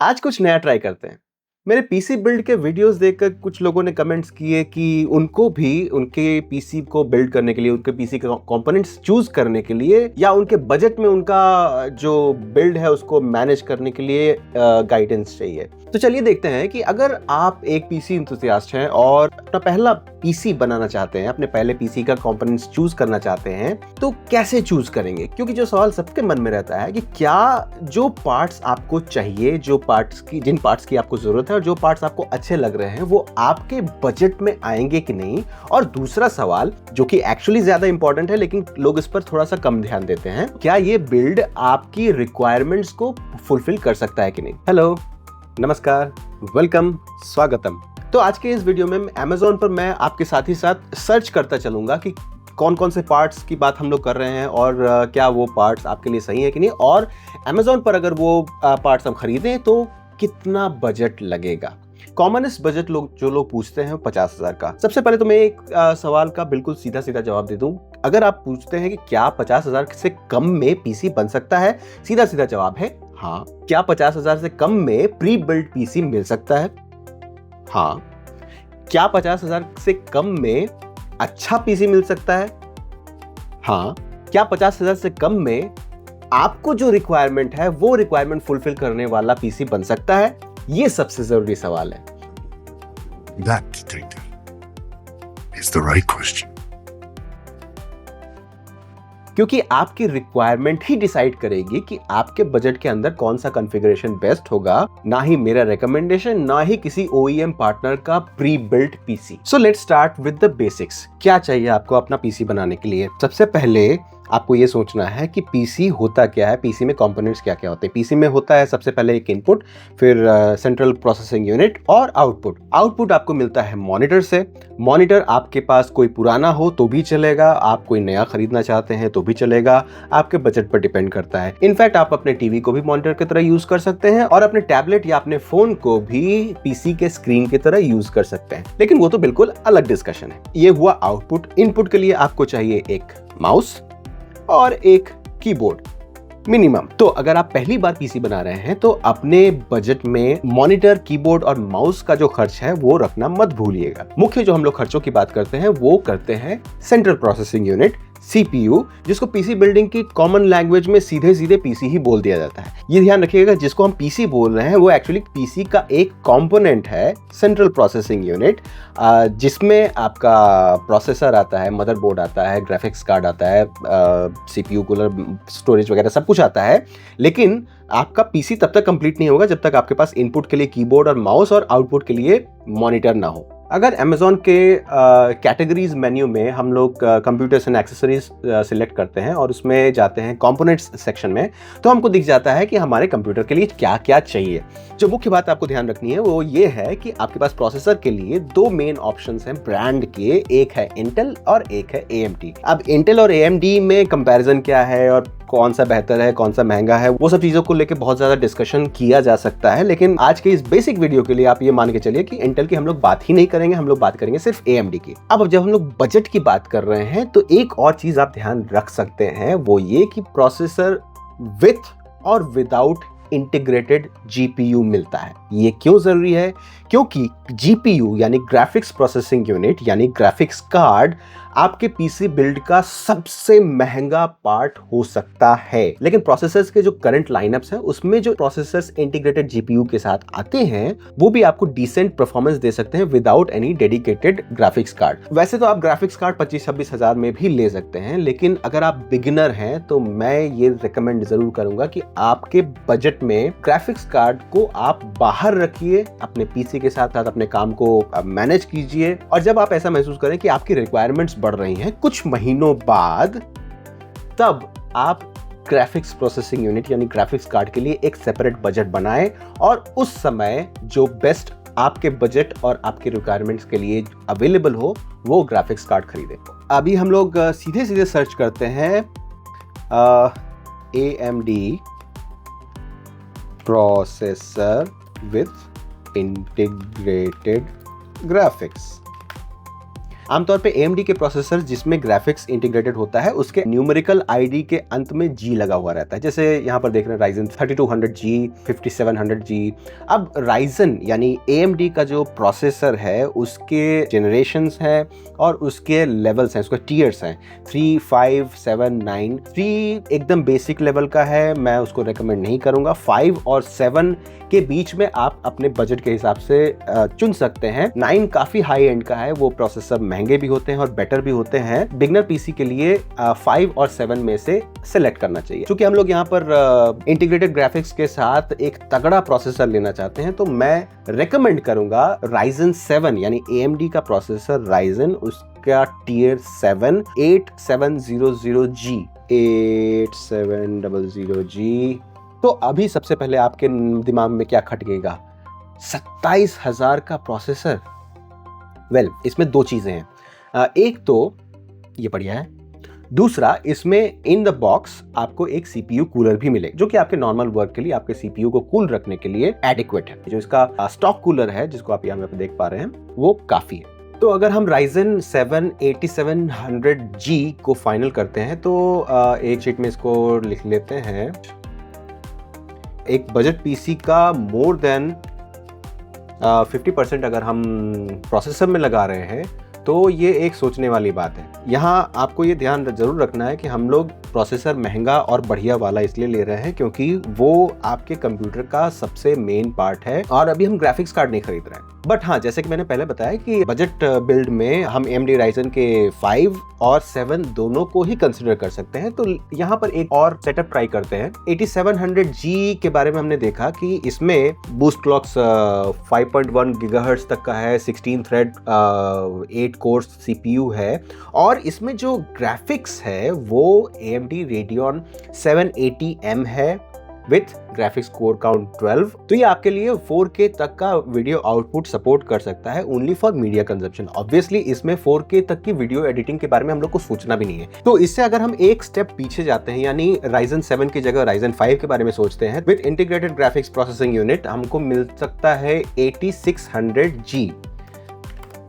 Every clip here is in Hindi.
आज कुछ नया ट्राई करते हैं। मेरे पीसी बिल्ड के वीडियोस देखकर कुछ लोगों ने कमेंट्स किए कि उनको भी उनके पीसी को बिल्ड करने के लिए, उनके पीसी के कंपोनेंट्स चूज करने के लिए या उनके बजट में उनका जो बिल्ड है उसको मैनेज करने के लिए गाइडेंस चाहिए। तो चलिए देखते हैं कि अगर आप एक पीसी इंथुसियास्ट हैं और अपना पहला पीसी बनाना चाहते हैं, अपने पहले पीसी का कंपोनेंट्स चूज करना चाहते हैं, तो कैसे चूज करेंगे? क्योंकि जो सवाल सबके मन में रहता है कि क्या जो पार्ट्स आपको चाहिए, जिन पार्ट्स की आपको जरूरत है और जो पार्ट्स आपको अच्छे लग रहे हैं, वो आपके बजट में आएंगे कि नहीं। और दूसरा सवाल जो कि एक्चुअली ज्यादा इंपॉर्टेंट है लेकिन लोग इस पर थोड़ा सा कम ध्यान देते हैं, क्या ये बिल्ड आपकी रिक्वायरमेंट्स को फुलफिल कर सकता है कि नहीं। हेलो, नमस्कार, वेलकम, स्वागतम। तो आज के इस वीडियो में Amazon पर मैं आपके साथ ही साथ सर्च करता चलूंगा कि कौन कौन से पार्ट्स की बात हम लोग कर रहे हैं और क्या वो पार्ट्स आपके लिए सही है कि नहीं, और Amazon पर अगर वो पार्ट्स हम खरीदें तो कितना बजट लगेगा। कॉमनेस्ट बजट जो लोग पूछते हैं 50,000 का। सबसे पहले तो मैं एक सवाल का बिल्कुल सीधा सीधा जवाब दे दूं। अगर आप पूछते हैं कि क्या 50,000 से कम में पीसी बन सकता है, सीधा सीधा जवाब है हाँ। क्या 50,000 से कम में प्री बिल्ड पीसी मिल सकता है? हाँ। क्या 50,000 से कम में अच्छा पीसी मिल सकता है? हाँ। क्या 50,000 से कम में आपको जो रिक्वायरमेंट है वो रिक्वायरमेंट फुलफिल करने वाला पीसी बन सकता है? ये सबसे जरूरी सवाल है। That, detective, is the right question. क्योंकि आपकी रिक्वायरमेंट ही डिसाइड करेगी कि आपके बजट के अंदर कौन सा कॉन्फ़िगरेशन बेस्ट होगा, ना ही मेरा रिकमेंडेशन, ना ही किसी OEM पार्टनर का pre built PC. So let's start with the basics. क्या चाहिए आपको अपना पीसी बनाने के लिए? सबसे पहले आपको ये सोचना है कि पीसी होता क्या है, पीसी में कंपोनेंट्स क्या क्या होते हैं। पीसी में होता है सबसे पहले एक इनपुट, फिर सेंट्रल प्रोसेसिंग यूनिट और आउटपुट। आउटपुट आपको मिलता है मॉनिटर से। मॉनिटर आपके पास कोई पुराना हो तो भी चलेगा, आप कोई नया खरीदना चाहते हैं तो भी चलेगा, आपके बजट पर डिपेंड करता है। इनफैक्ट आप अपने टीवी को भी मॉनिटर की तरह यूज कर सकते हैं और अपने टैबलेट या अपने फोन को भी पीसी के स्क्रीन की तरह यूज कर सकते हैं, लेकिन वो तो बिल्कुल अलग डिस्कशन है। ये हुआ आउटपुट। इनपुट के लिए आपको चाहिए एक माउस और एक कीबोर्ड मिनिमम। तो अगर आप पहली बार पीसी बना रहे हैं तो अपने बजट में मॉनिटर, कीबोर्ड और माउस का जो खर्च है वो रखना मत भूलिएगा। मुख्य जो हम लोग खर्चों की बात करते हैं वो करते हैं सेंट्रल प्रोसेसिंग यूनिट, CPU, जिसको पीसी बिल्डिंग की कॉमन लैंग्वेज में सीधे सीधे पीसी ही बोल दिया जाता है। ये ध्यान रखिएगा, जिसको हम पीसी बोल रहे हैं वो एक्चुअली पीसी का एक कंपोनेंट है, सेंट्रल प्रोसेसिंग यूनिट, जिसमें आपका प्रोसेसर आता है, मदरबोर्ड आता है, ग्राफिक्स कार्ड आता है, CPU, कूलर, स्टोरेज वगैरह सब कुछ आता है। लेकिन आपका पीसी तब तक कंप्लीट नहीं होगा जब तक आपके पास इनपुट के लिए कीबोर्ड और माउस और आउटपुट के लिए मॉनिटर ना हो। अगर Amazon के कैटेगरीज मेन्यू में हम लोग कंप्यूटर्स एंड एक्सेसरीज सिलेक्ट करते हैं और उसमें जाते हैं कंपोनेंट्स सेक्शन में, तो हमको दिख जाता है कि हमारे कंप्यूटर के लिए क्या क्या चाहिए। जो मुख्य बात आपको ध्यान रखनी है वो ये है कि आपके पास प्रोसेसर के लिए दो मेन ऑप्शंस हैं ब्रांड के, एक है इंटेल और एक है AMD। अब इंटेल और AMD में कंपैरिजन क्या है और कौन सा बेहतर है, कौन सा महंगा है, वो सब चीजों को लेकर बहुत ज्यादा डिस्कशन किया जा सकता है, लेकिन आज के इस बेसिक वीडियो के लिए आप ये मान के चलिए कि इंटेल की हम लोग बात ही नहीं करेंगे, हम लोग बात करेंगे सिर्फ AMD की। अब जब हम लोग बजट की बात कर रहे हैं तो एक और चीज आप ध्यान रख सकते हैं, वो ये कि प्रोसेसर विथ और विदाउट इंटीग्रेटेड GPU मिलता है। ये क्यों जरूरी है? क्योंकि GPU यानी ग्राफिक्स प्रोसेसिंग यूनिट यानी ग्राफिक्स कार्ड आपके पीसी बिल्ड का सबसे महंगा पार्ट हो सकता है, लेकिन प्रोसेसर्स के जो करंट लाइनअप्स हैं उसमें जो प्रोसेसर्स इंटीग्रेटेड GPU के साथ आते हैं वो भी आपको डिसेंट परफॉर्मेंस दे सकते हैं without any dedicated graphics card. वैसे तो आप ग्राफिक्स कार्ड 25-26 हजार में भी ले सकते हैं, लेकिन अगर आप बिगिनर हैं तो मैं ये रिकमेंड जरूर करूंगा कि आपके बजट में ग्राफिक्स कार्ड को आप बाहर रखिए, अपने पीसी के साथ साथ अपने काम को मैनेज कीजिए, और जब आप ऐसा महसूस करें कि आपकी रिक्वायरमेंट्स बढ़ रही हैं कुछ महीनों बाद, तब आप ग्राफिक्स प्रोसेसिंग यूनिट यानी ग्राफिक्स कार्ड के लिए एक सेपरेट बजट बनाएं और उस समय जो बेस्ट आपके बजट और आपके रिक्वायरमेंट्स के लिए अवेलेबल हो वो ग्राफिक्स कार्ड खरीदें। अभी हम लोग सीधे सीधे सर्च करते हैं AMD processor with integrated graphics. आमतौर पे AMD के प्रोसेसर जिसमें ग्राफिक्स इंटीग्रेटेड होता है उसके न्यूमेरिकल ID के अंत में G लगा हुआ रहता है। जैसे यहाँ पर देख रहे हैं Ryzen 3200G, 5700G। अब Ryzen यानी AMD का जो प्रोसेसर है उसके जनरेशंस हैं और उसके लेवल्स हैं, उसके टीयर्स हैं 3, 5, 7, 9। 3 एकदम बेसिक लेवल का है, मैं उसको रेकमेंड नहीं करूंगा। 5 और 7 के बीच में आप अपने बजट के हिसाब से चुन सकते हैं। 9 काफी हाई एंड का है, वो प्रोसेसर महंगे भी होते हैं और बेटर भी होते हैं। बिगनर पीसी के लिए 5 और 7 में से सिलेक्ट करना चाहिए। क्योंकि हम लोग यहाँ पर इंटीग्रेटेड ग्राफिक्स के साथ एक तगड़ा प्रोसेसर लेना चाहते हैं तो मैं रेकमेंड करूंगा Ryzen 7 यानी AMD का प्रोसेसर Ryzen, उसका टियर 7 8700G 8700G। तो अभी सबसे पहले आपके दिमाग में क्या खटकेगा? 27,000 का प्रोसेसर। वेल, इसमें दो चीजें हैं। एक तो ये बढ़िया है, दूसरा इसमें इन द बॉक्स आपको एक CPU कूलर भी मिले जो कि आपके नॉर्मल वर्क के लिए आपके CPU को कूल रखने के लिए एडिक्वेट है। जो इसका स्टॉक कूलर है जिसको आप यहाँ पे देख पा रहे हैं वो काफी है। तो अगर हम Ryzen 7 8700G को फाइनल करते हैं तो एक शीट में इसको लिख लेते हैं। एक बजट पीसी का मोर देन 50% अगर हम प्रोसेसर में लगा रहे हैं तो ये एक सोचने वाली बात है। यहाँ आपको ये ध्यान जरूर रखना है कि हम लोग प्रोसेसर महंगा और बढ़िया वाला इसलिए ले रहे हैं क्योंकि वो आपके कंप्यूटर का सबसे मेन पार्ट है और अभी हम ग्राफिक्स कार्ड नहीं खरीद रहे हैं। बट हाँ, जैसे कि मैंने पहले बताया कि बजट बिल्ड में हम AMD Ryzen के 5 और 7 दोनों को ही कंसिडर कर सकते हैं। तो यहाँ पर एक और सेटअप ट्राई करते हैं। 8700G के बारे में हमने देखा कि इसमें बूस्ट क्लॉक्स 5.1 GHz तक का है, 16 थ्रेड 8 कोर CPU है और इसमें जो ग्राफिक्स है वो AMD Radeon 780M है विथ ग्राफिक्स कोर काउंट 12। तो ये आपके लिए 4K तक का वीडियो आउटपुट सपोर्ट कर सकता है only for media consumption. Obviously इसमें 4K तक की वीडियो एडिटिंग के बारे में हम लोग को सोचना भी नहीं है। तो इससे अगर हम एक स्टेप पीछे जाते हैं यानी Ryzen 7 की जगह Ryzen 5 के बारे में सोचते हैं with integrated graphics processing unit, हमको मिल सकता है 8600G।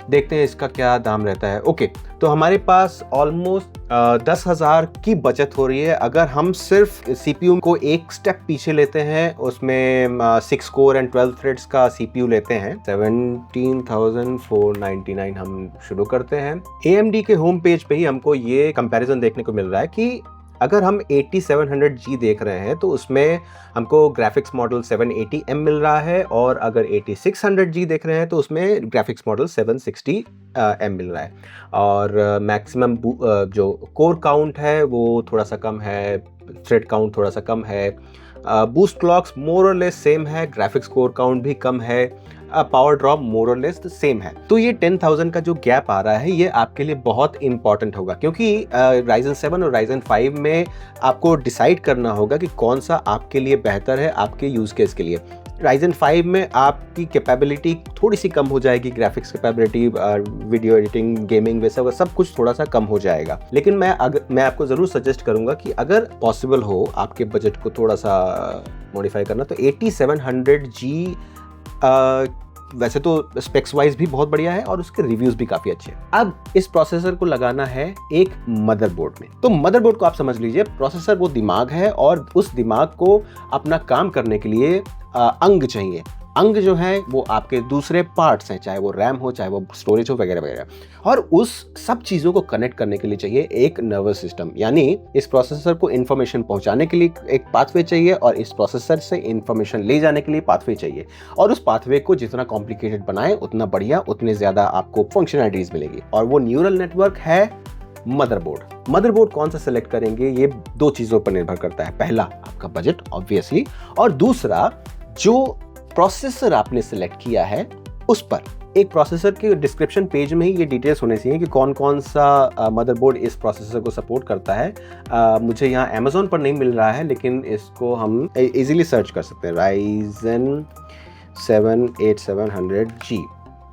देखते हैं इसका क्या दाम रहता है। ओके, तो हमारे पास ऑलमोस्ट 10,000 की बचत हो रही है अगर हम सिर्फ CPU को एक स्टेप पीछे लेते हैं, उसमें 6 कोर एंड 12 थ्रेड्स का CPU लेते हैं। 17,499 हम शुरू करते हैं। AMD के होम पेज पे ही हमको ये कंपैरिजन देखने को मिल रहा है कि अगर हम 8700G देख रहे हैं तो उसमें हमको ग्राफिक्स मॉडल 780M मिल रहा है और अगर 8600G देख रहे हैं तो उसमें ग्राफिक्स मॉडल 760M मिल रहा है। और मैक्सिमम जो कोर काउंट है वो थोड़ा सा कम है, थ्रेड काउंट थोड़ा सा कम है, बूस्ट क्लॉक्स मोर और लेस सेम है, ग्राफिक्स कोर काउंट भी कम है, पावर ड्रॉप मोर और लेस सेम है। तो ये 10,000 का जो गैप आ रहा है ये आपके लिए बहुत इंपॉर्टेंट होगा क्योंकि Ryzen 7 और Ryzen 5 में आपको डिसाइड करना होगा कि कौन सा आपके लिए बेहतर है आपके यूज केस के लिए। Ryzen 5 में आपकी कैपेबिलिटी थोड़ी सी कम हो जाएगी, graphics capability, video editing, gaming वैसा सब कुछ थोड़ा सा कम हो जाएगा। लेकिन मैं आपको ज़रूर सजेस्ट करूंगा कि अगर पॉसिबल हो आपके बजट को थोड़ा सा मॉडिफाई करना तो 8700G वैसे तो स्पेक्स वाइज भी बहुत बढ़िया है और उसके रिव्यूज भी काफी अच्छे हैं। अब इस प्रोसेसर को लगाना है एक मदरबोर्ड में। तो मदरबोर्ड को आप समझ लीजिए, प्रोसेसर वो दिमाग है और उस दिमाग को अपना काम करने के लिए अंग चाहिए। अंग जो है वो आपके दूसरे पार्ट्स हैं, चाहे वो रैम हो, चाहे वो स्टोरेज हो, वगैरह वगैरह, और उस सब चीज़ों को कनेक्ट करने के लिए चाहिए एक नर्वस सिस्टम। यानी इस प्रोसेसर को इन्फॉर्मेशन पहुंचाने के लिए एक पाथवे चाहिए और इस प्रोसेसर से इन्फॉर्मेशन ले जाने के लिए पाथवे चाहिए। और उस पाथवे को जितना कॉम्प्लिकेटेड बनाए उतना बढ़िया, उतने ज़्यादा आपको फंक्शनैलिटीज़ मिलेगी। और वो न्यूरल नेटवर्क है मदरबोर्ड। मदरबोर्ड कौन सा सेलेक्ट करेंगे ये दो चीज़ों पर निर्भर करता है। पहला आपका बजट ऑब्वियसली, और दूसरा जो प्रोसेसर आपने सेलेक्ट किया है उस पर। एक प्रोसेसर के डिस्क्रिप्शन पेज में ही ये डिटेल्स होने चाहिए कि कौन कौन सा मदरबोर्ड इस प्रोसेसर को सपोर्ट करता है। मुझे यहाँ अमेज़ॉन पर नहीं मिल रहा है लेकिन इसको हम इजीली सर्च कर सकते हैं। Ryzen 7 8700G,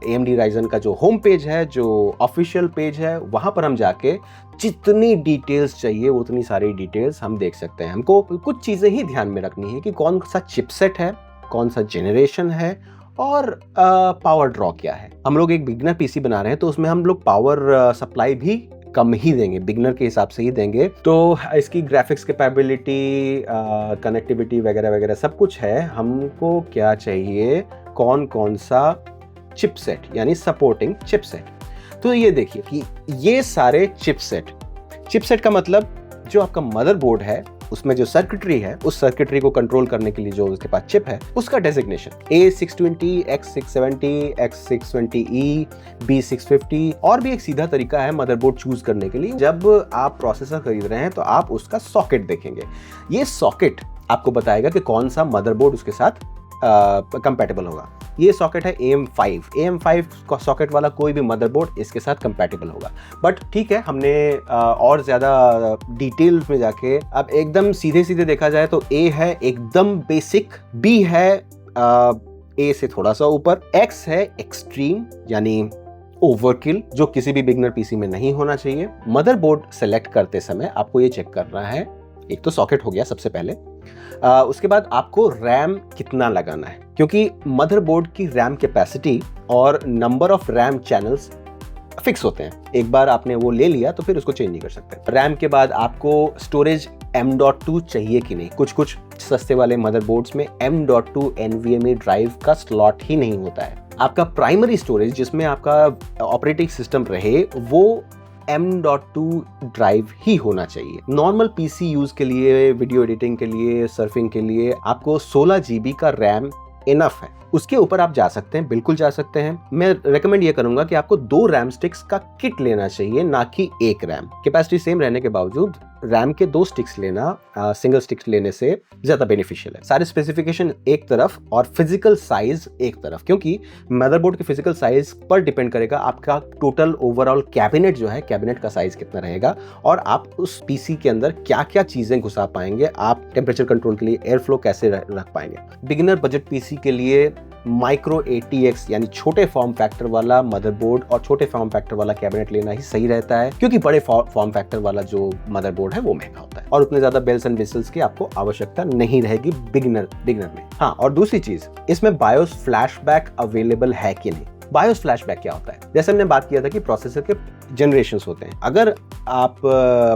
AMD Ryzen का जो होम पेज है, जो ऑफिशियल पेज है, वहाँ पर हम जाके जितनी डिटेल्स चाहिए उतनी सारी डिटेल्स हम देख सकते हैं। हमको कुछ चीज़ें ही ध्यान में रखनी है कि कौन सा चिपसेट है, कौन सा जेनरेशन है और पावर ड्रॉ क्या है। हम लोग एक बिगनर पीसी बना रहे हैं तो उसमें हम लोग पावर सप्लाई भी कम ही देंगे, बिगनर के हिसाब से ही देंगे। तो इसकी ग्राफिक्स कैपेबिलिटी, कनेक्टिविटी वगैरह वगैरह सब कुछ है। हमको क्या चाहिए, कौन कौन सा चिपसेट यानी सपोर्टिंग चिपसेट। तो ये देखिए कि ये सारे चिपसेट का मतलब जो आपका मदरबोर्ड है उसमें जो सर्किटरी है, उस सर्किटरी को कंट्रोल करने के लिए जो उसके पास चिप है उसका designation A620, X670, X620E, B650 और भी एक सीधा तरीका है मदरबोर्ड चूज करने के लिए। जब आप प्रोसेसर खरीद रहे हैं तो आप उसका सॉकेट देखेंगे। ये सॉकेट आपको बताएगा कि कौन सा मदरबोर्ड उसके साथ कंपैटिबल होगा। ये सॉकेट है AM5 सॉकेट वाला कोई भी मदरबोर्ड इसके साथ कंपैटिबल होगा। बट ठीक है, हमने और ज़्यादा डिटेल्स में जाके अब एकदम सीधे देखा जाए तो A है एकदम बेसिक, B है A से थोड़ा सा ऊपर, X है एक्सट्रीम यानी ओवरकिल जो किसी भी बिगनर पीसी में नहीं होना चाहिए। मदरबोर्ड सेलेक्ट करते समय आपको ये चेक करना है, एक तो सॉकेट हो गया सबसे पहले, उसके बाद आपको रैम कितना लगाना है, क्योंकि मदरबोर्ड की रैम कैपेसिटी और number of RAM channels fix होते हैं। एक बार आपने वो ले लिया तो फिर उसको चेंज नहीं कर सकते। रैम के बाद आपको स्टोरेज M.2 चाहिए कि नहीं। कुछ सस्ते वाले मदरबोर्ड्स में M.2 NVMe ड्राइव का स्लॉट ही नहीं होता है। आपका प्राइमरी स्टोरेज जिसमें आपका ऑपरेटिंग सिस्टम रहे वो M.2 ड्राइव ही होना चाहिए। नॉर्मल पीसी यूज के लिए, वीडियो एडिटिंग के लिए, सर्फिंग के लिए आपको 16 GB का रैम इनफ है। उसके ऊपर आप जा सकते हैं, बिल्कुल जा सकते हैं। मैं रेकमेंड ये करूंगा कि आपको 2 रैम स्टिक्स का किट लेना चाहिए, ना कि एक रैम। कैपेसिटी सेम रहने के बावजूद रैम के 2 स्टिक्स लेना सिंगल स्टिक्स लेने से ज्यादा बेनिफिशियल है। सारे स्पेसिफिकेशन एक तरफ और फिजिकल साइज एक तरफ, क्योंकि मदरबोर्ड के फिजिकल साइज पर डिपेंड करेगा आपका टोटल ओवरऑल कैबिनेट जो है, कैबिनेट का साइज कितना रहेगा और आप उस पीसी के अंदर क्या क्या चीजें घुसा पाएंगे, आप टेम्परेचर कंट्रोल के लिए एयर फ्लो कैसे रख पाएंगे। बिगिनर बजट पीसी के लिए माइक्रो ATX यानी छोटे फॉर्म फैक्टर वाला मदरबोर्ड और छोटे फॉर्म फैक्टर वाला कैबिनेट लेना ही सही रहता है, क्योंकि बड़े फॉर्म फैक्टर वाला जो मदरबोर्ड है वो महंगा होता है और उतने ज्यादा बेल्स एंड विसल्स की आपको आवश्यकता नहीं रहेगी बिगिनर में। हाँ, और दूसरी चीज, इसमें बायोस फ्लैशबैक अवेलेबल है कि नहीं। बायोस फ्लैशबैक क्या होता है? जैसे हमने बात किया था कि प्रोसेसर के जनरेशंस होते हैं। अगर आप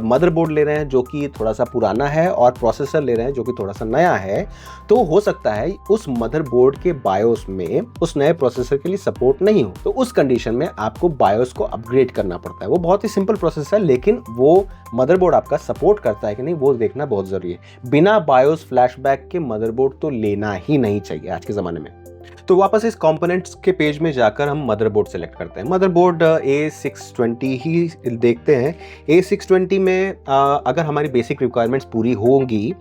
मदरबोर्ड ले रहे हैं जो कि थोड़ा सा पुराना है और प्रोसेसर ले रहे हैं जो कि थोड़ा सा नया है, तो हो सकता है उस मदरबोर्ड के बायोस में उस नए प्रोसेसर के लिए सपोर्ट नहीं हो। तो उस कंडीशन में आपको बायोस को अपग्रेड करना पड़ता है। वो बहुत ही सिंपल प्रोसेस है, लेकिन वो मदरबोर्ड आपका सपोर्ट करता है कि नहीं वो देखना बहुत जरूरी है। बिना बायोस फ्लैशबैक के मदरबोर्ड तो लेना ही नहीं चाहिए आज के जमाने में। तो वापस इस कंपोनेंट्स के पेज में जाकर हम मदरबोर्ड सेलेक्ट करते हैं। मदरबोर्ड A620 ही देखते हैं। A620 में अगर हमारी बेसिक रिक्वायरमेंट्स पूरी होंगी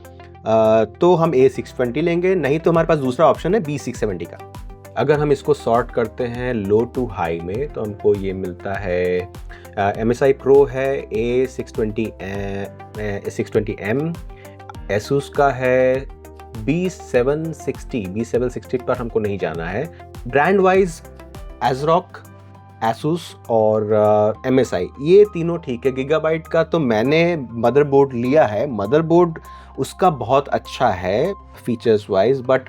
तो हम A620 लेंगे, नहीं तो हमारे पास दूसरा ऑप्शन है B670 का। अगर हम इसको सॉर्ट करते हैं लो टू हाई में तो हमको ये मिलता है MSI Pro है, A620M, Asus का है B760 पर हमको नहीं जाना है। ब्रांड वाइज ASRock, Asus और MSI ये तीनों ठीक है। गीगाबाइट का तो मैंने मदरबोर्ड लिया है, मदरबोर्ड उसका बहुत अच्छा है फीचर्स वाइज, बट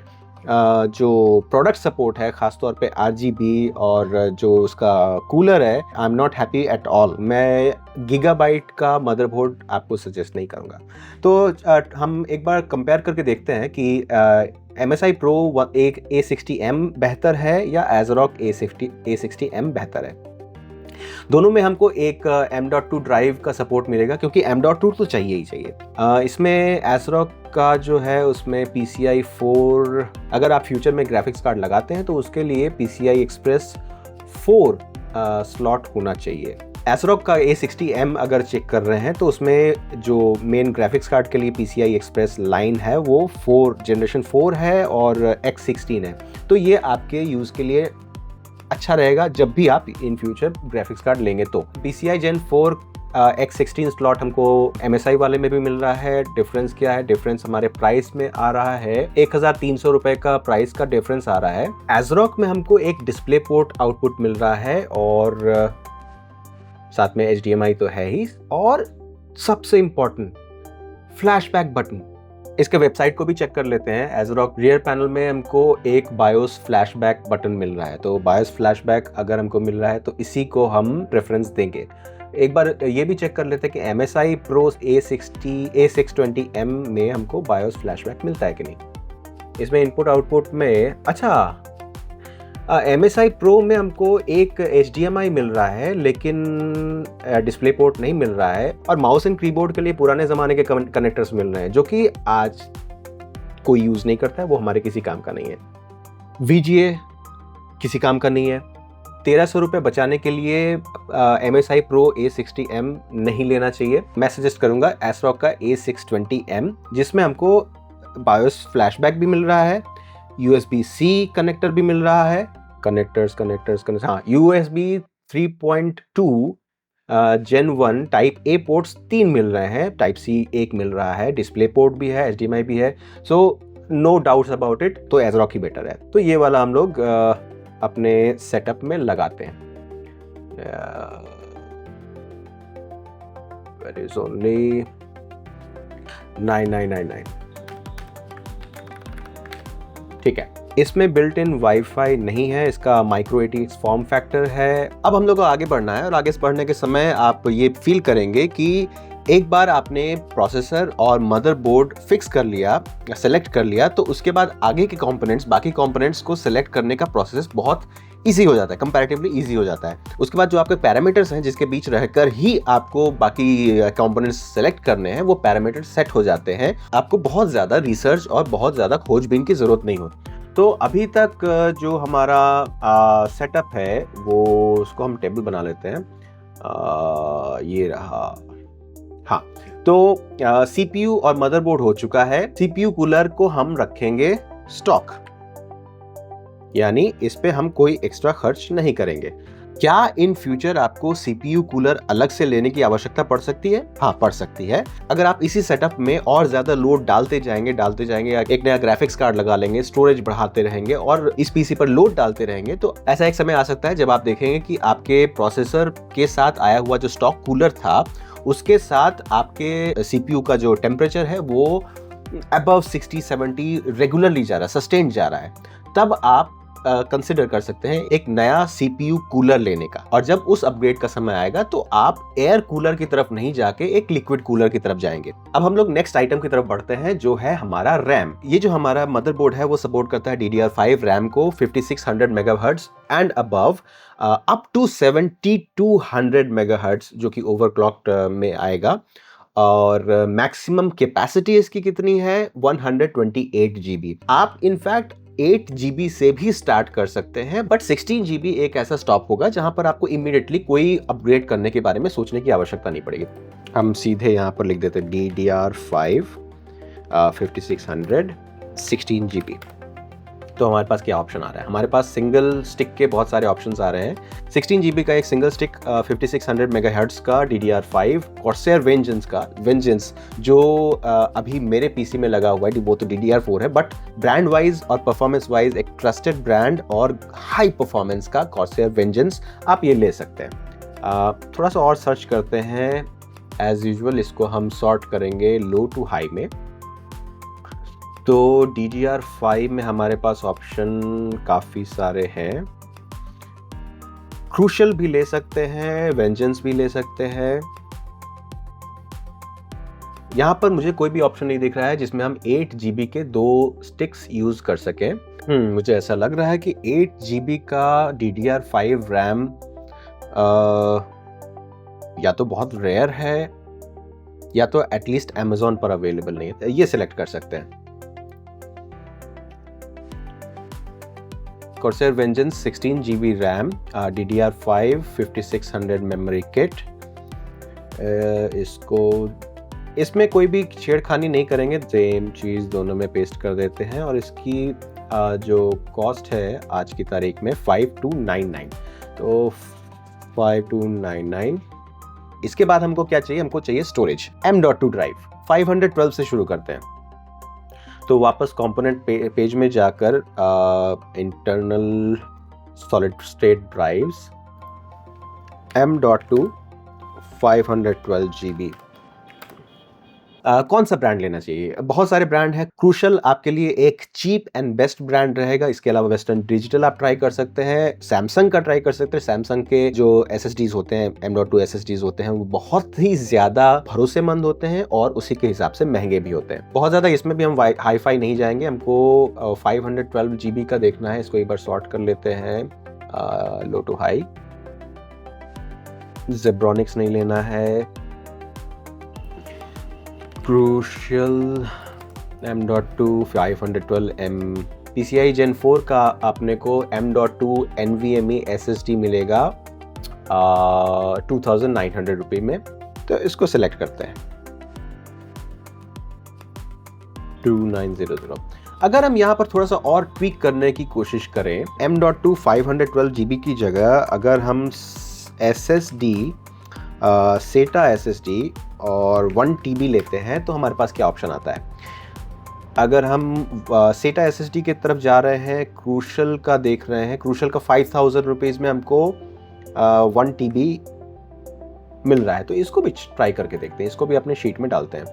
जो प्रोडक्ट सपोर्ट है खासतौर पे RGB और जो उसका कूलर है, I am not happy at all. मैं गीगाबाइट का मदरबोर्ड आपको सजेस्ट नहीं करूँगा। तो हम एक बार कंपेयर करके देखते हैं कि MSI Pro एक A60M बेहतर है या ASRock A60M बेहतर है। दोनों में हमको एक M.2 ड्राइव का सपोर्ट मिलेगा, क्योंकि M.2 तो चाहिए ही चाहिए। इसमें ASRock का जो है उसमें PCI 4, अगर आप फ्यूचर में ग्राफिक्स कार्ड लगाते हैं तो उसके लिए PCI Express 4 स्लॉट होना चाहिए। ASRock का A60M अगर चेक कर रहे हैं तो उसमें जो मेन ग्राफिक्स कार्ड के लिए PCI Express लाइन है वो जनरेशन 4 है और X16 है। तो ये आपके यूज़ के लिए अच्छा रहेगा जब भी आप इन फ्यूचर ग्राफिक्स कार्ड लेंगे। तो PCI Gen 4 X16 स्लॉट हमको MSI वाले में भी मिल रहा है। डिफरेंस क्या है? डिफरेंस हमारे प्राइस में आ रहा है 1300 रुपए का प्राइस का डिफरेंस आ रहा है। ASRock में हमको एक डिस्प्ले पोर्ट आउटपुट मिल रहा है और साथ में HDMI तो है ही, और सबसे इंपॉर्टेंट फ्लैशबैक बटन। इसके वेबसाइट को भी चेक कर लेते हैं। एज़रॉक रियर पैनल में हमको एक बायोस फ्लैशबैक बटन मिल रहा है, तो बायोस फ्लैशबैक अगर हमको मिल रहा है तो इसी को हम प्रेफरेंस देंगे। एक बार ये भी चेक कर लेते हैं कि MSI Pro A620M में हमको बायोस फ्लैशबैक मिलता है कि नहीं। इसमें इनपुट आउटपुट में अच्छा MSI Pro में हमको एक HDMI मिल रहा है, लेकिन डिस्प्ले पोर्ट नहीं मिल रहा है, और माउस एंड कीबोर्ड के लिए पुराने ज़माने के कनेक्टर्स मिल रहे हैं जो कि आज कोई यूज़ नहीं करता है, वो हमारे किसी काम का नहीं है। VGA किसी काम का नहीं है। 1300 रुपये बचाने के लिए MSI Pro A60M नहीं लेना चाहिए। मैं सजेस्ट करूँगा एसरॉक का A620M, जिसमें हमको बायोस फ्लैशबैक भी मिल रहा है, USB-C कनेक्टर भी मिल रहा है, हाँ, USB 3.2 Gen 1 type A ports 3 मिल रहे हैं, टाइप C 1 मिल रहा है, डिस्प्ले पोर्ट भी है, HDMI भी है, so no doubts about it, तो एज़रॉक ही बेटर है। तो ये वाला हम लोग अपने सेटअप में लगाते हैं। There is only 9999। ठीक है, इसमें बिल्ट इन वाईफाई नहीं है, इसका माइक्रो ATX फॉर्म फैक्टर है। अब हम लोग को आगे बढ़ना है, और आगे बढ़ने के समय आप ये फील करेंगे कि एक बार आपने प्रोसेसर और मदरबोर्ड फिक्स कर लिया, सेलेक्ट कर लिया, तो उसके बाद आगे के कंपोनेंट्स, बाकी कंपोनेंट्स को सेलेक्ट करने का प्रोसेस बहुत इजी हो जाता है, कंपैरेटिवली इजी हो जाता है। उसके बाद जो आपके पैरामीटर्स हैं जिसके बीच रहकर ही आपको बाकी कंपोनेंट्स सेलेक्ट करने हैं, वो पैरामीटर सेट हो जाते हैं। आपको बहुत ज़्यादा रिसर्च और बहुत ज़्यादा खोजबीन की ज़रूरत नहीं होती। तो अभी तक जो हमारा सेटअप है वो उसको हम टेबल बना लेते हैं। ये रहा, हाँ। तो CPU और मदरबोर्ड हो चुका है। CPU कूलर को हम रखेंगे स्टॉक, यानी इस पे हम कोई एक्स्ट्रा खर्च नहीं करेंगे। क्या इन फ्यूचर आपको CPU कूलर अलग से लेने की आवश्यकता पड़ सकती है? हाँ, पड़ सकती है। अगर आप इसी सेटअप में और ज्यादा लोड डालते जाएंगे, एक नया ग्राफिक्स कार्ड लगा लेंगे, स्टोरेज बढ़ाते रहेंगे और इस PC पर लोड डालते रहेंगे, तो ऐसा एक समय आ सकता है जब आप देखेंगे कि आपके प्रोसेसर के साथ आया हुआ जो स्टॉक कूलर था, उसके साथ आपके CPU का जो टेम्परेचर है वो अबव 60-70 रेगुलरली जा रहा है, सस्टेन्ड जा रहा है। तब आप कंसिडर कर सकते हैं एक नया CPU कूलर लेने का। और जब उस अपग्रेड का समय आएगा तो आप एयर कूलर की तरफ नहीं जाके एक लिक्विड कूलर की तरफ जाएंगे। अब हम लोग नेक्स्ट आइटम की तरफ बढ़ते हैं, जो है हमारा रैम। ये जो हमारा मदरबोर्ड है वो सपोर्ट करता है DDR5 रैम को 5600 megahertz and above, up to 7200 megahertz, जो कि ओवरक्लॉक्ड में आएगा। और मैक्सिमम कैपेसिटी इसकी कितनी है? 128 GB। आप इनफैक्ट 8 GB से भी स्टार्ट कर सकते हैं, बट 16 GB एक ऐसा स्टॉप होगा जहां पर आपको इमीडिएटली कोई अपग्रेड करने के बारे में सोचने की आवश्यकता नहीं पड़ेगी। हम सीधे यहां पर लिख देते हैं DDR5 5600 16 GB। तो हमारे पास क्या ऑप्शन आ रहा है? हमारे पास सिंगल स्टिक के बहुत सारे ऑप्शंस आ रहे हैं। 16 GB का एक सिंगल स्टिक 5600 मेगाहर्ट्ज का DDR5 कॉर्सैर वेंजेंस जो अभी मेरे पीसी में लगा हुआ है, वो तो DDR4 है, बट ब्रांड वाइज और परफॉर्मेंस वाइज एक ट्रस्टेड ब्रांड और हाई परफॉर्मेंस का कॉर्सैर वेंजेंस आप ये ले सकते हैं। थोड़ा सा और सर्च करते हैं। एज यूजुअल इसको हम सॉर्ट करेंगे लो टू हाई में। तो DDR5 में हमारे पास ऑप्शन काफ़ी सारे हैं। क्रूशल भी ले सकते हैं, वेंजेंस भी ले सकते हैं। यहाँ पर मुझे कोई भी ऑप्शन नहीं दिख रहा है जिसमें हम 8 GB के 2 स्टिक्स यूज़ कर सकें। मुझे ऐसा लग रहा है कि 8 GB का DDR5 रैम या तो बहुत रेयर है या तो एटलीस्ट Amazon पर अवेलेबल नहीं है। ये सिलेक्ट कर सकते हैं। Corsair Vengeance 16 GB RAM, DDR5 5600 memory kit. इसमें कोई भी छेड़खानी नहीं करेंगे, सेम चीज़ दोनों में पेस्ट कर देते हैं। और इसकी जो कॉस्ट है आज की तारीख में 5299। तो 5299। इसके बाद हमको क्या चाहिए? हमको चाहिए स्टोरेज। M.2 ड्राइव 512 से शुरू करते हैं। तो वापस कंपोनेंट पेज में जाकर internal solid state drives M.2 512 GB। कौन सा ब्रांड लेना चाहिए? बहुत सारे ब्रांड हैं। क्रूशल आपके लिए एक चीप एंड बेस्ट ब्रांड रहेगा। इसके अलावा वेस्टर्न डिजिटल आप ट्राई कर सकते हैं, सैमसंग का ट्राई कर सकते हैं। सैमसंग के जो SSDs होते हैं, M.2 SSDs होते हैं, वो बहुत ही ज़्यादा भरोसेमंद होते हैं और उसी के हिसाब से महंगे भी होते हैं। बहुत ज़्यादा इसमें भी हम हाई फाई नहीं जाएंगे, हमको 512 GB का देखना है। इसको एक बार सॉर्ट कर लेते हैं लो टू हाई। जेब्रॉनिक्स नहीं लेना है। Crucial M.2 512M PCI Gen 4 का आपने को M.2 NVMe SSD मिलेगा 2900 रुपये में, तो इसको सिलेक्ट करते हैं 2900। अगर हम यहाँ पर थोड़ा सा और ट्वीक करने की कोशिश करें, M.2 512 GB की जगह अगर हम SSD SATA SSD और 1 TB लेते हैं तो हमारे पास क्या ऑप्शन आता है? अगर हम SATA SSD की तरफ जा रहे हैं, क्रूशल का देख रहे हैं, क्रूशल का 5000 रुपीज़ में हमको 1 TB मिल रहा है, तो इसको भी ट्राई करके देखते हैं। इसको भी अपने शीट में डालते हैं।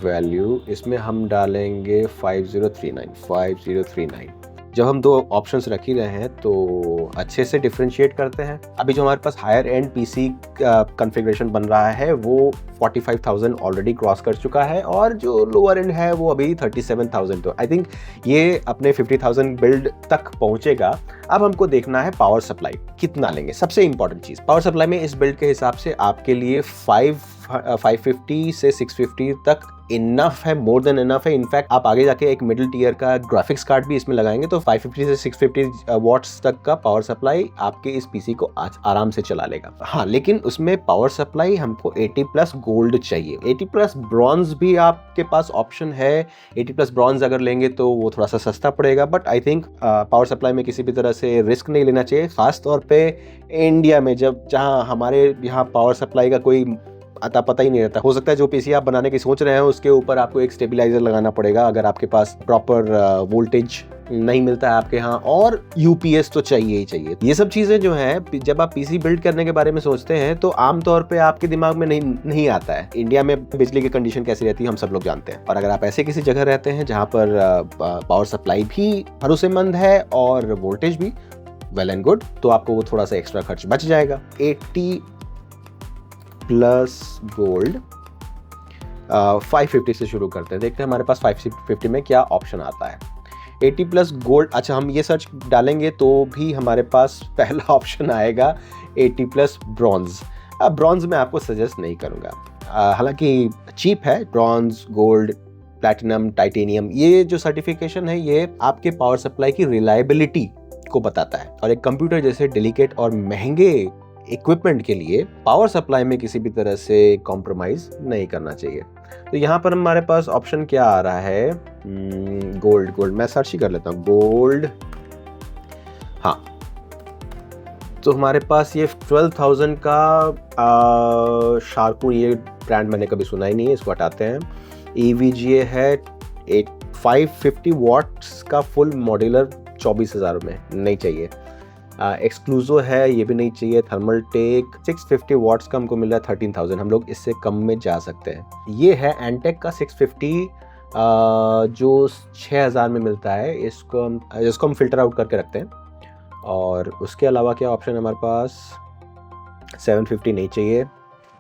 वैल्यू इसमें हम डालेंगे 5039। जब हम दो ऑप्शंस रख ही रहे हैं तो अच्छे से डिफरेंशिएट करते हैं। अभी जो हमारे पास हायर एंड पीसी कॉन्फ़िगरेशन बन रहा है वो 45,000 ऑलरेडी क्रॉस कर चुका है और जो लोअर एंड है वो अभी 37,000। तो आई थिंक ये अपने 50,000 बिल्ड तक पहुंचेगा। अब हमको देखना है पावर सप्लाई कितना लेंगे। सबसे इंपॉर्टेंट चीज़, पावर सप्लाई में इस बिल्ड के हिसाब से आपके लिए 550 से 650 तक इनफ है, मोर देन इनफ है। इनफैक्ट आप आगे जाके एक मिडिल टीयर का ग्राफिक्स कार्ड भी इसमें लगाएंगे तो 550 से 650 वॉट्स तक का पावर सप्लाई आपके इस पीसी को आराम से चला लेगा। हाँ, लेकिन उसमें पावर सप्लाई हमको 80+ गोल्ड चाहिए। 80+ ब्रॉन्ज भी आपके पास ऑप्शन है। 80+ ब्रॉन्ज अगर लेंगे तो वो थोड़ा सा सस्ता पड़ेगा, but I think power supply में किसी भी तरह से रिस्क नहीं लेना चाहिए, खास तौर पे इंडिया में जहाँ हमारे यहाँ पावर सप्लाई का कोई अता पता ही नहीं रहता। हो सकता है जो पीसी आप बनाने की सोच रहे हैं उसके ऊपर आपको एक स्टेबलाइजर लगाना पड़ेगा अगर आपके पास प्रॉपर वोल्टेज नहीं मिलता है आपके यहाँ, और यूपीएस तो चाहिए ही चाहिए। ये सब चीजें जो हैं, जब आप पीसी बिल्ड करने के बारे में सोचते हैं तो आमतौर पे आपके दिमाग में नहीं आता है। इंडिया में बिजली की कंडीशन कैसी रहती है हम सब लोग जानते हैं, और अगर आप ऐसे किसी जगह रहते हैं जहाँ पर पावर सप्लाई भी भरोसेमंद है और वोल्टेज भी वेल एंड गुड, तो आपको वो थोड़ा सा एक्स्ट्रा खर्च बच जाएगा। 80+ गोल्ड 550 से शुरू करते हैं। देखते हैं हमारे पास 550 में क्या ऑप्शन आता है। 80+ गोल्ड, अच्छा हम ये सर्च डालेंगे तो भी हमारे पास पहला ऑप्शन आएगा 80+ ब्रॉन्ज। अब ब्रॉन्ज में आपको सजेस्ट नहीं करूँगा, हालांकि चीप है। ब्रॉन्ज, गोल्ड, प्लैटिनम, टाइटेनियम, ये जो सर्टिफिकेशन है ये आपके पावर सप्लाई की रिलायबिलिटी को बताता है, और एक कंप्यूटर जैसे डेलिकेट और महंगे इक्विपमेंट के लिए पावर सप्लाई में किसी भी तरह से कॉम्प्रोमाइज नहीं करना चाहिए। तो यहाँ पर हमारे पास ऑप्शन क्या आ रहा है? गोल्ड मैं सर्च ही कर लेता हूँ, गोल्ड। हाँ, तो हमारे पास ये 12,000 का शार्कू, ये ब्रांड मैंने कभी सुना ही नहीं है, इसको हटाते हैं। EVGA है 550 वॉट्स का फुल मॉड्यूलर 24,000 में, नहीं चाहिए। एक्सक्लूसिव है, ये भी नहीं चाहिए। थर्मल टेक 650 वॉट्स का हमको मिल रहा है 13,000, हम लोग इससे कम में जा सकते हैं। ये है एंटेक का 650 जो 6,000 में मिलता है, इसको हम फिल्टर आउट करके रखते हैं। और उसके अलावा क्या ऑप्शन है हमारे पास? 750 नहीं चाहिए।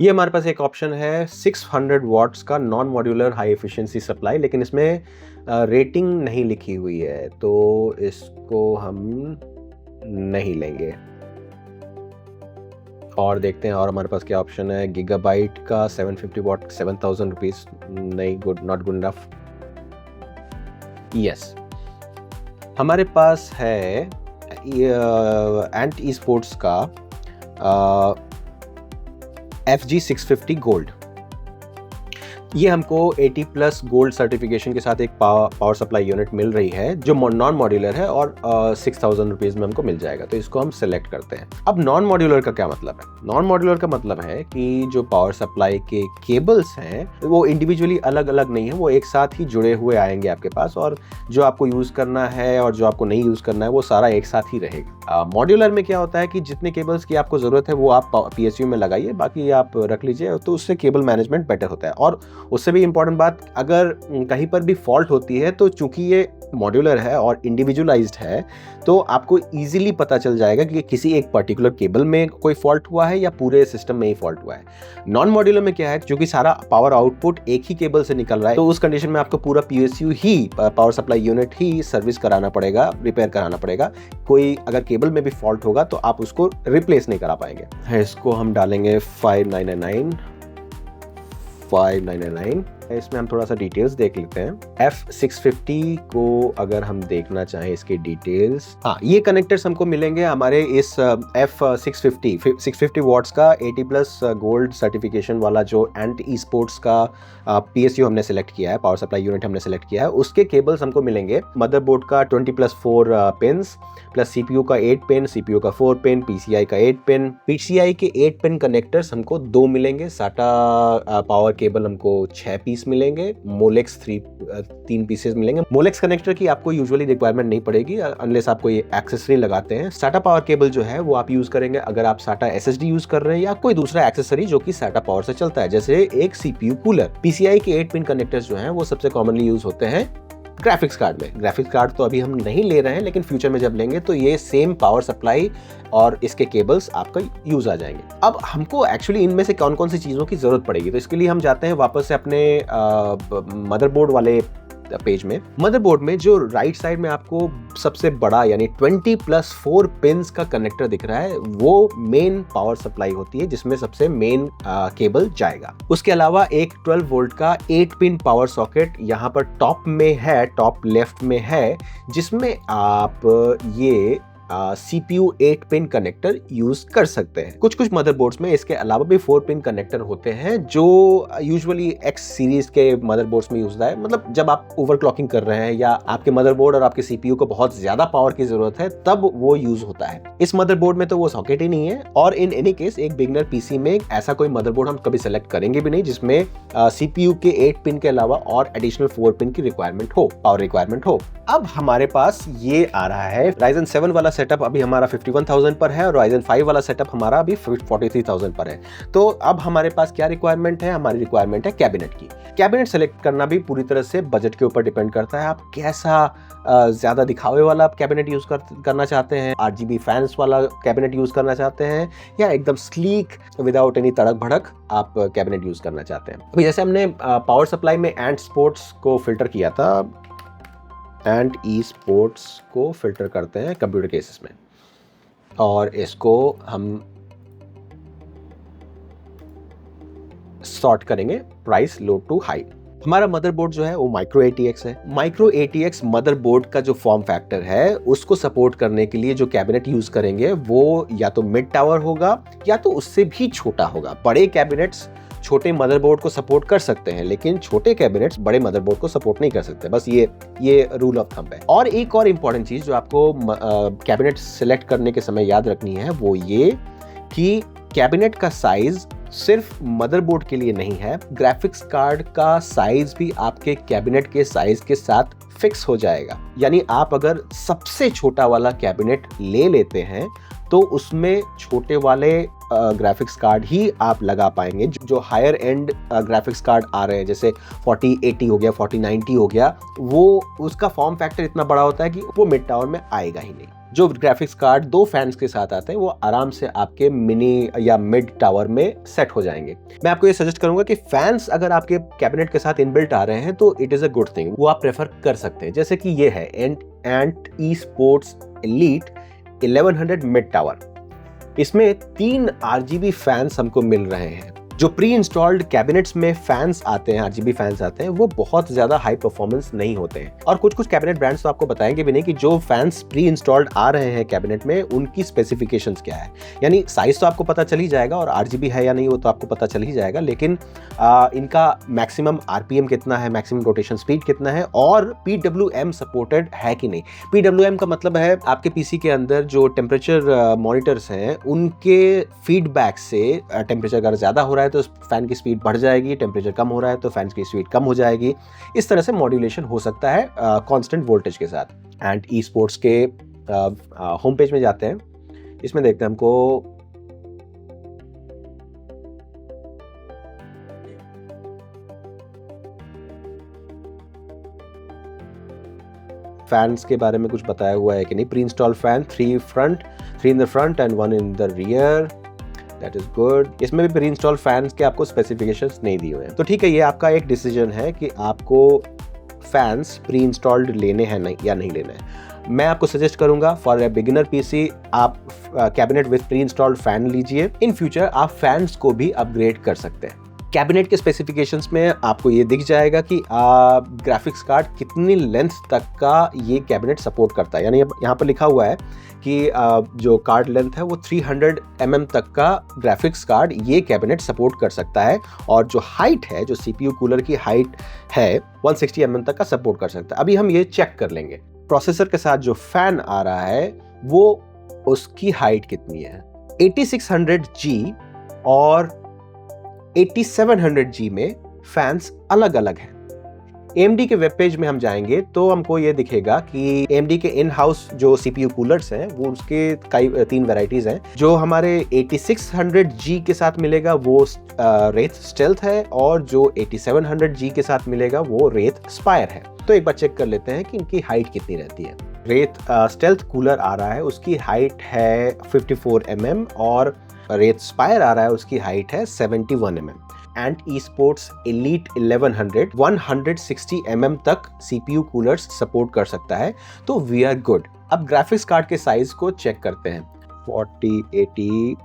ये हमारे पास एक ऑप्शन है 600 वॉट्स का non modular high efficiency supply, लेकिन इसमें रेटिंग नहीं लिखी हुई है तो इसको हम नहीं लेंगे। और देखते हैं और हमारे पास क्या ऑप्शन है। गीगाबाइट का 750 वॉट 7,000 रुपीज, नहीं, good, not good enough. Yes, हमारे पास है एंट ई स्पोर्ट्स का FG 650 गोल्ड। ये हमको 80+ गोल्ड सर्टिफिकेशन के साथ एक पावर सप्लाई यूनिट मिल रही है जो नॉन मॉड्यूलर है और 6,000 रुपीज़ में हमको मिल जाएगा, तो इसको हम सेलेक्ट करते हैं। अब नॉन मॉड्यूलर का क्या मतलब है? नॉन मॉड्यूलर का मतलब है कि जो पावर सप्लाई के केबल्स हैं वो इंडिविजुअली अलग अलग नहीं है, वो एक साथ ही जुड़े हुए आएंगे आपके पास, और जो आपको यूज़ करना है और जो आपको नहीं यूज़ करना है वो सारा एक साथ ही रहेगा। मॉड्यूलर में क्या होता है कि जितने केबल्स की आपको ज़रूरत है वो आप PSU में लगाइए, बाकी आप रख लीजिए, तो उससे केबल मैनेजमेंट बेटर होता है। और उससे भी इम्पॉर्टेंट बात, अगर कहीं पर भी फॉल्ट होती है तो चूंकि ये मॉड्यूलर है और इंडिविजुअलाइज्ड है, तो आपको इजीली पता चल जाएगा कि किसी एक पर्टिकुलर केबल में कोई फॉल्ट हुआ है या पूरे सिस्टम में ही फॉल्ट हुआ है। नॉन मॉड्यूलर में क्या है, क्योंकि सारा पावर आउटपुट एक ही केबल से निकल रहा है, तो उस कंडीशन में आपको पूरा PSU ही, पावर सप्लाई यूनिट ही सर्विस कराना पड़ेगा, रिपेयर कराना पड़ेगा। कोई अगर केबल में भी फॉल्ट होगा तो आप उसको रिप्लेस नहीं करा पाएंगे। इसको हम डालेंगे 5999। इसमें हम थोड़ा सा डिटेल्स देख लेते हैं। F650 को अगर हम देखना चाहें इसके डिटेल्स, हाँ, ये कनेक्टर्स हमको मिलेंगे हमारे इस F650 वॉट्स का 80+ गोल्ड सर्टिफिकेशन वाला जो एंट ई स्पोर्ट्स का PSU हमने सेलेक्ट किया है, पावर सप्लाई यूनिट हमने सेलेक्ट किया है, उसके केबल्स हमको मिलेंगे। मदरबोर्ड का 20+4 पिन्स प्लस CPU का 8 पिन, CPU का 4 पिन, PCI का 8 पिन। PCI के 8 पिन कनेक्टर्स हमको 2 मिलेंगे। SATA पावर केबल हमको 6 पीस मिलेंगे। मोलेक्स 3 पीसेस मिलेंगे। मोलेक्स कनेक्टर की आपको यूजुअली रिक्वायरमेंट नहीं पड़ेगी अनलेस आप कोई एक्सेसरी लगाते हैं। SATA पावर केबल जो है वो आप यूज करेंगे अगर आप SATA SSD यूज कर रहे हैं या कोई दूसरा एक्सेसरी जो कि SATA पावर से चलता है, जैसे एक CPU कूलर। PCI के 8 पिन कनेक्टर्स जो हैं वो सबसे कॉमनली यूज होते हैं ग्राफिक्स कार्ड में। ग्राफिक्स कार्ड तो अभी हम नहीं ले रहे हैं, लेकिन फ्यूचर में जब लेंगे तो ये सेम पावर सप्लाई और इसके केबल्स आपका यूज आ जाएंगे। अब हमको एक्चुअली इनमें से कौन कौन सी चीज़ों की ज़रूरत पड़ेगी, तो इसके लिए हम जाते हैं वापस से अपने मदरबोर्ड वाले पेज में। मदरबोर्ड में जो राइट साइड में आपको सबसे बड़ा यानी 20+4 पिन्स का कनेक्टर दिख रहा है, वो मेन पावर सप्लाई होती है जिसमें सबसे मेन केबल जाएगा। उसके अलावा एक 12 वोल्ट का 8 पिन पावर सॉकेट यहाँ पर टॉप में है, टॉप लेफ्ट में है, जिसमें आप ये CPU 8 पिन कनेक्टर यूज कर सकते हैं। कुछ कुछ मदरबोर्ड्स में इसके अलावा भी 4 पिन कनेक्टर होते हैं जो यूजुअली X सीरीज के मदरबोर्ड्स में यूज होता है। मतलब जब आप ओवरक्लॉकिंग कर रहे हैं या आपके मदरबोर्ड और आपके CPU को बहुत ज्यादा पावर की जरूरत है, तब वो यूज होता है। इस मदरबोर्ड में तो वो सॉकेट ही नहीं है, और इन एनी केस एक बिगनर PC में ऐसा कोई मदरबोर्ड हम कभी सेलेक्ट करेंगे भी नहीं जिसमें CPU के 8 पिन के अलावा और एडिशनल 4 पिन की रिक्वायरमेंट हो, पावर रिक्वायरमेंट हो। अब हमारे पास ये आ रहा है Ryzen 7 वाला सेटअप अभी हमारा 51,000 पर है और Ryzen 5 वाला सेटअप हमारा अभी 43,000 पर है। तो अब हमारे पास क्या रिक्वायरमेंट है, हमारी रिक्वायरमेंट है कैबिनेट की। कैबिनेट सेलेक्ट करना भी पूरी तरह से बजट के ऊपर डिपेंड करता है। आप कैसा ज्यादा दिखावे वाला आप कैबिनेट यूज करना चाहते हैं, RGB फैंस वाला कैबिनेट यूज करना चाहते हैं, या एकदम स्लीक विदाउट एनी तड़क भड़क आप कैबिनेट यूज करना चाहते हैं। अभी जैसे हमने पावर सप्लाई में एंट स्पोर्ट्स को फिल्टर किया था, एंट ई स्पोर्ट्स को फिल्टर करते हैं कंप्यूटर केसेस में, और इसको हम सॉर्ट करेंगे प्राइस लो टू हाई। हमारा मदरबोर्ड जो है वो माइक्रो ATX है। माइक्रो ATX मदरबोर्ड का जो फॉर्म फैक्टर है उसको सपोर्ट करने के लिए जो कैबिनेट यूज करेंगे वो या तो मिड टावर होगा या तो उससे भी छोटा होगा। बड़े कैबिनेट्स छोटे मदरबोर्ड को सपोर्ट कर सकते हैं, लेकिन छोटे कैबिनेट्स बड़े मदरबोर्ड को सपोर्ट नहीं कर सकते। बस ये रूल ऑफ थंब है। और एक और इंपॉर्टेंट चीज जो आपको कैबिनेट सिलेक्ट करने के समय याद रखनी है वो ये कि कैबिनेट का साइज सिर्फ मदरबोर्ड के लिए नहीं है, ग्राफिक्स कार्ड का साइज भी आपके कैबिनेट के साइज के साथ फिक्स हो जाएगा। यानी आप अगर सबसे छोटा वाला कैबिनेट ले लेते हैं तो उसमें छोटे वाले ग्राफिक्स कार्ड ही आप लगा पाएंगे। जो हायर एंड ग्राफिक्स कार्ड आ रहे हैं जैसे 4080 हो गया, 4090 हो गया, वो उसका फॉर्म फैक्टर इतना बड़ा होता है कि वो मिड टावर में आएगा ही नहीं। जो ग्राफिक्स कार्ड 2 फैंस के साथ आते हैं वो आराम से आपके मिनी या मिड टावर में सेट हो जाएंगे। मैं आपको ये सजेस्ट करूंगा कि फैंस अगर आपके कैबिनेट के साथ इनबिल्ट आ रहे हैं तो it is a good thing, वो आप प्रेफर कर सकते हैं। जैसे कि ये है Ant Esports Elite 1100 mid tower. इसमें 3 RGB फैंस हमको मिल रहे हैं। जो प्री इंस्टॉल्ड कैबिनेट्स में फैंस आते हैं, RGB फैंस आते हैं, वो बहुत ज्यादा हाई परफॉर्मेंस नहीं होते हैं। और कुछ कुछ कैबिनेट ब्रांड्स तो आपको बताएंगे भी नहीं कि जो फैंस प्री इंस्टॉल्ड आ रहे हैं कैबिनेट में उनकी स्पेसिफिकेशंस क्या है। यानी साइज तो आपको पता चल ही जाएगा और RGB है या नहीं वो तो आपको पता चल ही जाएगा, लेकिन इनका मैक्सिमम RPM कितना है, मैक्सिमम रोटेशन स्पीड कितना है, और PWM सपोर्टेड है कि नहीं। PWM का मतलब है आपके PC के अंदर जो टेम्परेचर मॉनिटर्स हैं उनके फीडबैक से टेम्परेचर अगर ज्यादा हो रहा है तो फैन की स्पीड बढ़ जाएगी, टेम्परेचर कम हो रहा है तो फैन की स्पीड कम हो जाएगी। इस तरह से मॉड्यूलेशन हो सकता है कांस्टेंट वोल्टेज के साथ। एंड ई स्पोर्ट्स के होम पेज में जाते हैं, इसमें देखते हैं हमको फैंस के बारे में कुछ बताया हुआ है कि नहीं। Pre install fan 3 in the front end 1 in the rear, that is good. इसमें भी प्री इंस्टॉल फैंस के आपको स्पेसिफिकेशंस नहीं दिए हुए हैं, तो ठीक है, ये आपका एक डिसीजन है कि आपको फैंस प्री इंस्टॉल्ड लेने हैं नहीं या नहीं लेने हैं। मैं आपको सजेस्ट करूंगा फॉर ए बिगिनर पीसी आप cabinet with pre installed fan लीजिए। इन फ्यूचर आप फैंस को भी अपग्रेड कर सकते हैं। कैबिनेट के स्पेसिफिकेशंस में आपको ये दिख जाएगा कि ग्राफिक्स कार्ड कितनी लेंथ तक का ये कैबिनेट सपोर्ट करता है। यानी यहाँ पर लिखा हुआ है कि जो कार्ड लेंथ है वो 300 mm तक का ग्राफिक्स कार्ड ये कैबिनेट सपोर्ट कर सकता है, और जो हाइट है, जो CPU कूलर की हाइट है 160 mm तक का सपोर्ट कर सकता है। अभी हम ये चेक कर लेंगे। प्रोसेसर के साथ जो फैन आ रहा है वो उसकी हाइट कितनी है। 8600G और 8700G में फैंस अलग अलग हैं। AMD के वेब पेज में हम जाएंगे तो हमको ये दिखेगा कि AMD के इन हाउस जो CPU कूलर्स हैं वो उसके कई 3 वैरायटीज हैं। जो हमारे 8600G के साथ मिलेगा वो रेथ स्टेल्थ है, और जो 8700G के साथ मिलेगा वो रेथ स्पायर है। तो एक बार चेक कर लेते हैं कि इनकी हाइट कितनी रहती है। रेथ स्टेल्थ कूलर आ रहा है, उसकी हाइट है 54 mm, और रेथ स्पायर आ रहा है, उसकी हाइट है 71 mm। And eSports Elite 1100 160 mm तक CPU कूलर्स सपोर्ट कर सकता है, तो वी आर गुड। अब ग्राफिक्स कार्ड के साइज को चेक करते हैं। 40, 80,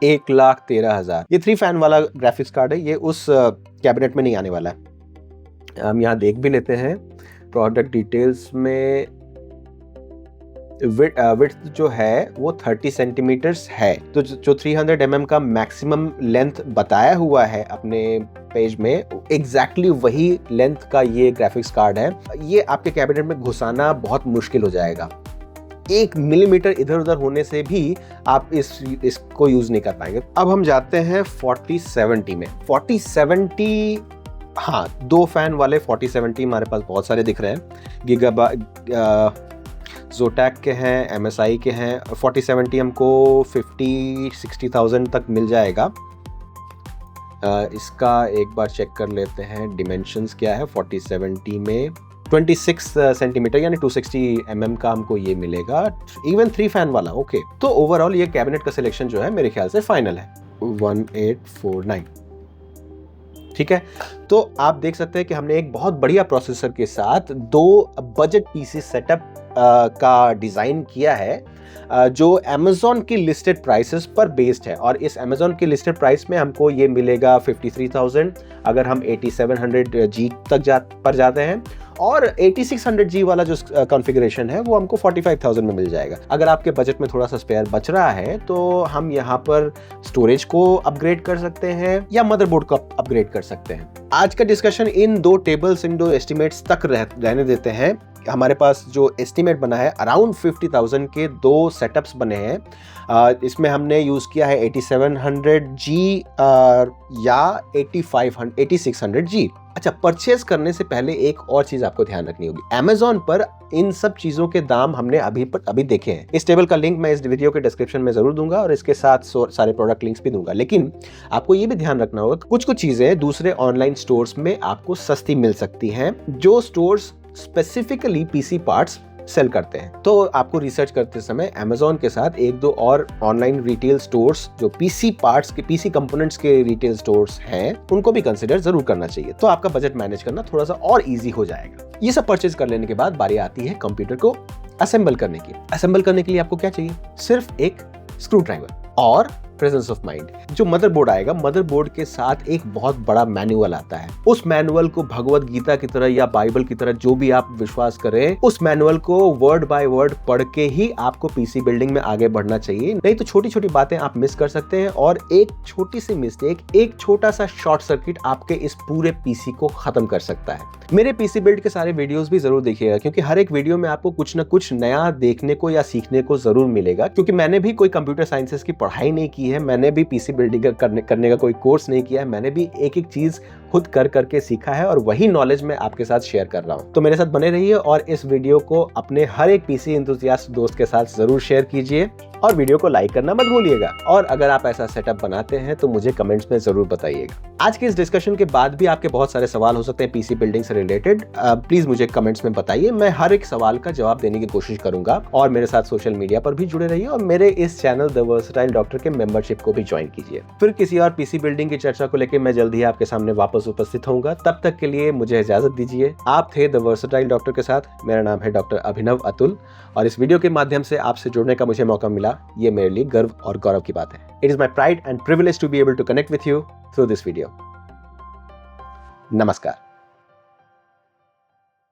1,13,000 ये 3 फैन वाला ग्राफिक्स कार्ड है। ये उस कैबिनेट में नहीं आने वाला है। हम यहाँ देख भी लेते हैं प्रोडक्ट डिटेल्स में। विड्थ जो है वो 30 सेंटीमीटर्स है, तो जो 300 mm का मैक्सिमम लेंथ बताया हुआ है अपने पेज में, एग्जैक्टली वही लेंथ का ये ग्राफिक्स कार्ड है। ये आपके कैबिनेट में घुसाना बहुत मुश्किल हो जाएगा। 1 मिलीमीटर इधर उधर होने से भी आप इसको यूज नहीं कर पाएंगे। अब हम जाते हैं 4070 में। 4070, हाँ, 2 फैन वाले 4070 हमारे पास बहुत सारे दिख रहे हैं। गीगाबाइट जोटैक के हैं, MSI के हैं। 4070 हमको 50-60,000 तक मिल जाएगा। इसका एक बार चेक कर लेते हैं डिमेंशंस क्या है। 4070 में 26 सेंटीमीटर यानी 260 mm का हमको ये मिलेगा, इवन 3 फैन वाला। ओके, तो ओवरऑल ये कैबिनेट का सिलेक्शन जो है मेरे ख्याल से फाइनल है। 1849, ठीक है। तो आप देख सकते हैं कि हमने एक बहुत बढ़िया प्रोसेसर के साथ 2 बजट पीसी सेटअप का डिज़ाइन किया है जो Amazon की लिस्टेड प्राइसेस पर बेस्ड है। और इस Amazon की लिस्टेड प्राइस में हमको ये मिलेगा 53,000 अगर हम 8700G तक पर जाते हैं, और 8600G वाला जो कॉन्फ़िगरेशन है वो हमको 45,000 में मिल जाएगा। अगर आपके बजट में थोड़ा सा स्पेयर बच रहा है तो हम यहाँ पर स्टोरेज को अपग्रेड कर सकते हैं या मदरबोर्ड को अपग्रेड कर सकते हैं। आज का discussion in 2 tables, in 2 estimates तक रहने देते हैं। हमारे पास जो एस्टिमेट बना है अराउंड 50,000 के 2 सेटअप्स बने हैं। इसमें हमने यूज़ किया है 8700G या 8600G। अच्छा, परचेज करने से पहले एक और चीज आपको ध्यान रखनी होगी। Amazon पर इन सब चीजों के दाम हमने अभी देखे हैं। इस टेबल का लिंक मैं इस वीडियो के डिस्क्रिप्शन में जरूर दूंगा और इसके साथ सारे प्रोडक्ट लिंक्स भी दूंगा। लेकिन आपको ये भी ध्यान रखना होगा कुछ चीजें दूसरे ऑनलाइन स्टोर्स में आपको सस्ती मिल सकती हैं, जो stores specifically PC parts sell करते हैं। तो आपको रिसर्च करते समय Amazon के साथ 1-2 और ऑनलाइन रिटेल स्टोर्स जो पीसी पार्ट्स के, पीसी कंपोनेंट्स के रिटेल स्टोर्स हैं, उनको भी कंसिडर जरूर करना चाहिए। तो आपका बजट मैनेज करना थोड़ा सा और इजी हो जाएगा। ये सब परचेज कर लेने के बाद बारी आती है कंप्यूटर को असेंबल करने की। असेंबल करने के लिए आपको क्या चाहिए? सिर्फ एक स्क्रू ड्राइवर और प्रेजेंस ऑफ माइंड। जो मदरबोर्ड आएगा, मदरबोर्ड के साथ एक बहुत बड़ा मैनुअल आता है। उस मैनुअल को भगवत गीता की तरह या बाइबल की तरह जो भी आप विश्वास करें, उस मैनुअल को वर्ड बाय वर्ड पढ़ के ही आपको पीसी बिल्डिंग में आगे बढ़ना चाहिए। नहीं तो छोटी छोटी बातें आप मिस कर सकते हैं और एक छोटी सी मिस्टेक, एक छोटा सा शॉर्ट सर्किट आपके इस पूरे पीसी को खत्म कर सकता है। मेरे पीसी बिल्ड के सारे वीडियोस भी जरूर देखिएगा, क्योंकि हर एक वीडियो में आपको कुछ ना कुछ नया देखने को या सीखने को जरूर मिलेगा। क्योंकि मैंने भी कोई कंप्यूटर साइंसेस की पढ़ाई नहीं की है, मैंने भी पीसी बिल्डिंग करने का कोई कोर्स नहीं किया है, मैंने भी एक एक चीज खुद कर करके सीखा है और वही नॉलेज मैं आपके साथ शेयर कर रहा हूँ। तो मेरे साथ बने रहिए और इस वीडियो को अपने हर एक पीसी एंथुसियास्ट दोस्त के साथ जरूर शेयर कीजिए और वीडियो को लाइक करना मत भूलिएगा। और अगर आप ऐसा सेटअप बनाते हैं तो मुझे कमेंट्स में जरूर बताइएगा। आज के इस डिस्कशन के बाद भी आपके बहुत सारे सवाल हो सकते हैं पीसी बिल्डिंग से रिलेटेड। प्लीज मुझे कमेंट्स में बताइए, मैं हर एक सवाल का जवाब देने की कोशिश करूंगा। और मेरे साथ सोशल मीडिया पर भी जुड़े रहिए और मेरे इस चैनल द वर्सेटाइल डॉक्टर के मेंबरशिप को भी ज्वाइन कीजिए। फिर किसी और पीसी बिल्डिंग की चर्चा को लेकर मैं जल्द ही आपके सामने वापस उपस्थित होऊंगा। तब तक के लिए मुझे इजाजत दीजिए। आप थे द वर्सेटाइल डॉक्टर के साथ। मेरा नाम है डॉक्टर अभिनव अतुल और इस वीडियो के माध्यम से आपसे जुड़ने का मुझे मौका मिला, ये मेरे लिए गर्व और गौरव की बात है। It is my pride and privilege to be able to connect with you through this video. नमस्कार।